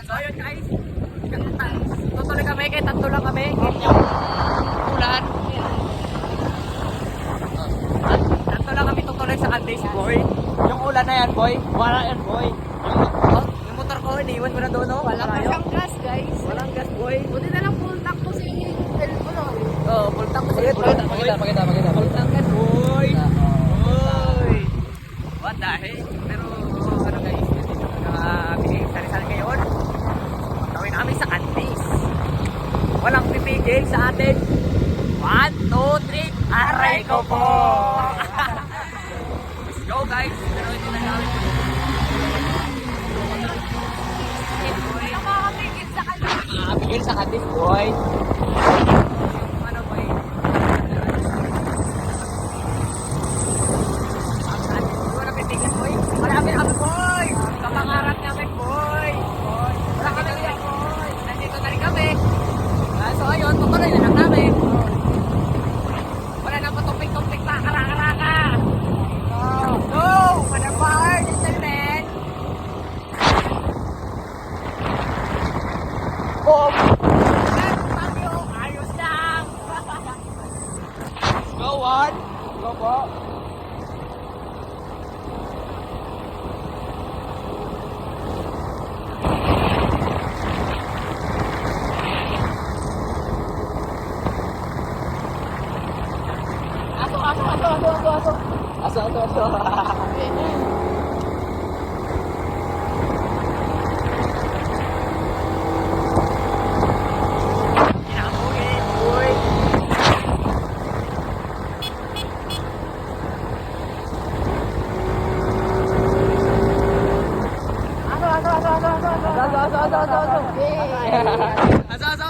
So yun guys, tutuloy kami, kahit tatlo lang kami. Yung ulan. Tatlo lang kami tutuloy sa Candice, boy. Yung ulan na yan, boy. Wala yan, boy. Yung motor ko, iniwan ko na doon, no? Wala pa siyang gas, guys. Walang gas, boy. Buti na lang full tank ko sa inyo yung telepono. Oh, full tank ko sa Pakita. Full tank yan, boy. Boy. What the heck? Pero, ano guys, nakabigay sari-sari ngayon. Tawin namin sa Candice. Walang pipigil sa atin. 1, 2, 3, aray ko po! Let's go guys! Pero ito na namin. Nakakapigil sa kanya. Nakakapigil sa Candice, boy. Yung ano, boy. Ang Candice, boy. Napipigil, boy. Marami kami, boy. Kapangarap namin, boy. Wala kami yan, boy. Nandito na rin kami. So ayun, tutuloy na lang namin. Wala na patupik-tupik pa, karaka-raka. No! Manapar, gentlemen. Boom! Ayos lang. Go on. Go po. Aso. Kinakabugin, boy. Aso.